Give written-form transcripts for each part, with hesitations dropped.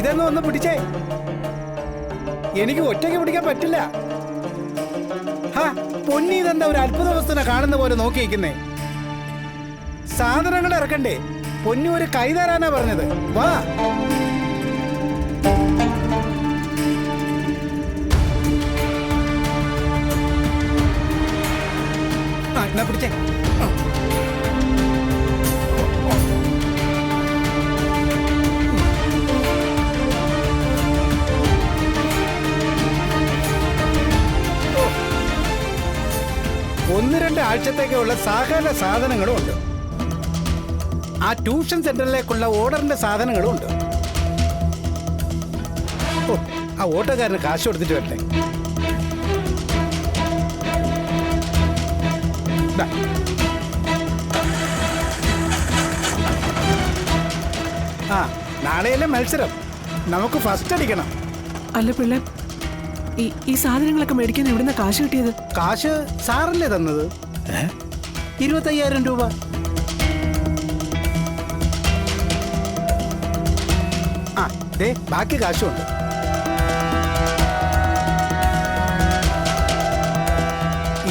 ഇതൊന്നും ഒന്ന് പിടിച്ചേ. എനിക്ക് ഒറ്റയ്ക്ക് പിടിക്കാൻ പറ്റില്ല. ഹാ, പൊന്നി ഇതെന്താ ഒരു അത്ഭുത വസ്തുനെ കാണുന്ന പോലെ നോക്കിയിരിക്കുന്നേ? സാധനങ്ങൾ ഇറക്കണ്ടേ? പൊന്നു ഒരു കൈ തരാനാ പറഞ്ഞത്. വാ. എന്നാ പിടിച്ചേ. ഒന്ന് രണ്ട് ആഴ്ചത്തേക്കുള്ള സകല സാധനങ്ങളും ഉണ്ട്. ആ ട്യൂഷൻ സെന്ററിലേക്കുള്ള ഓർഡറിന്റെ സാധനങ്ങളും ഉണ്ട്. ഓ, ആ ഓട്ടോക്കാരന് കാശ് കൊടുത്തിട്ട് വരട്ടെ. ആ, നാളെയല്ലേ മത്സരം. നമുക്ക് ഫസ്റ്റ് അടിക്കണം. അല്ല പിള്ളേ, ഈ സാധനങ്ങളൊക്കെ മേടിക്കാൻ എവിടുന്ന കാശ് കിട്ടിയത്? കാശ് സാറല്ലേ തന്നത്. 25,000 രൂപ. ആ, ദേ ബാക്കി കാശുണ്ട്.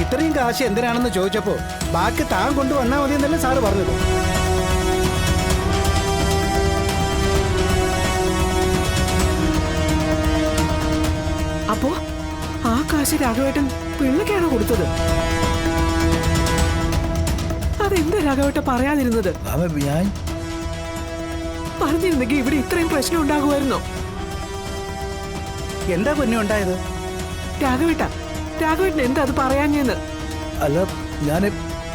ഇത്രയും കാശ് എന്തിനാണെന്ന് ചോദിച്ചപ്പോ ബാക്കി താൻ കൊണ്ടുവന്നാ മതി എന്നല്ലേ സാറ് പറഞ്ഞത്. അപ്പോ ആ കാശ് രാഘവേട്ടൻ പിള്ളക്കാണോ കൊടുത്തത്? അതെന്താ രാഘവേട്ടൻ പറയാതിരുന്നത്? പറഞ്ഞിരുന്നെങ്കിൽ ഇവിടെ ഇത്രയും പ്രശ്നം ഉണ്ടാകുമായിരുന്നോ? എന്താ പൊന്നു ഉണ്ടായത്? രാഘവേട്ടൻ എന്താ അത് പറയാഞ്ഞെന്ന്? അല്ല, ഞാൻ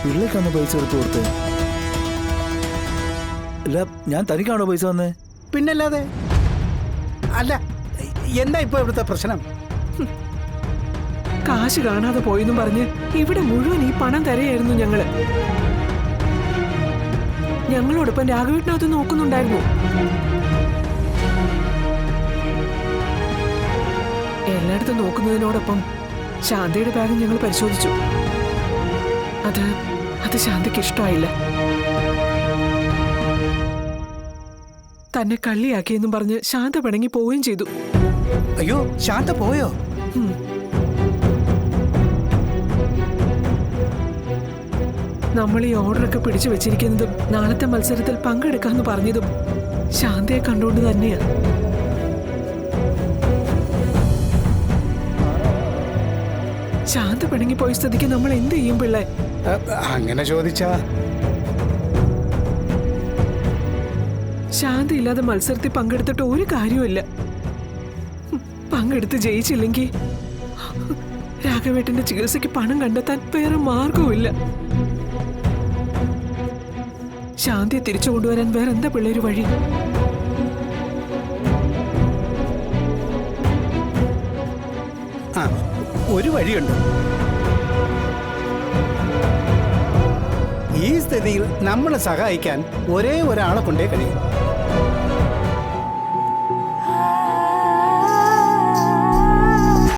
പിള്ളേക്കാണ് പൈസ എടുത്തു കൊടുത്തേ. അല്ല, ഞാൻ തനിക്കാണോ പൈസ വന്നേ? പിന്നല്ലാതെ. അല്ല, എന്താ ഇപ്പൊ ഇവിടുത്തെ പ്രശ്നം? കാശ് കാണാതെ പോയെന്നും പറഞ്ഞ് ഇവിടെ മുഴുവൻ ഈ പണം തരയായിരുന്നു ഞങ്ങളോടൊപ്പം രാഘവേട്ടനകത്ത് നോക്കുന്നുണ്ടായിരുന്നു. എല്ലായിടത്തും നോക്കുന്നതിനോടൊപ്പം ശാന്തയുടെ ബാഗ് ഞങ്ങൾ പരിശോധിച്ചു. അത് ശാന്തയ്ക്ക് ഇഷ്ടമായില്ല. തന്നെ കള്ളിയാക്കിയെന്നും പറഞ്ഞ് ശാന്ത പിണങ്ങി പോവുകയും ചെയ്തു. അയ്യോ, ശാന്ത പോയോ? നമ്മൾ ഈ ഓർഡറൊക്കെ പിടിച്ചു വെച്ചിരിക്കുന്നതും നാളത്തെ മത്സരത്തിൽ പങ്കെടുക്കാന്ന് പറഞ്ഞതും ശാന്തയെ കണ്ടുകൊണ്ട് തന്നെയാ. ശാന്ത പിണങ്ങിപ്പോയ സ്ഥിതിക്ക് നമ്മൾ എന്ത് ചെയ്യും പിള്ളേ? അങ്ങനെ ചോദിച്ചാ ശാന്ത ഇല്ലാതെ മത്സരത്തിൽ പങ്കെടുത്തിട്ട് ഒരു കാര്യവുമില്ല. പങ്കെടുത്ത് ജയിച്ചില്ലെങ്കിൽ രാഘവേട്ടന്റെ ചികിത്സയ്ക്ക് പണം കണ്ടെത്താൻ വേറെ മാർഗവുമില്ല. ശാന്തിയെ തിരിച്ചു കൊണ്ടുവരാൻ വേറെന്താ പിള്ളേര് വഴി? ഒരു വഴിയുണ്ട്. ഈ സ്ഥിതിയിൽ നമ്മളെ സഹായിക്കാൻ ഒരേ ഒരാളെ കൊണ്ടേ കഴിയും.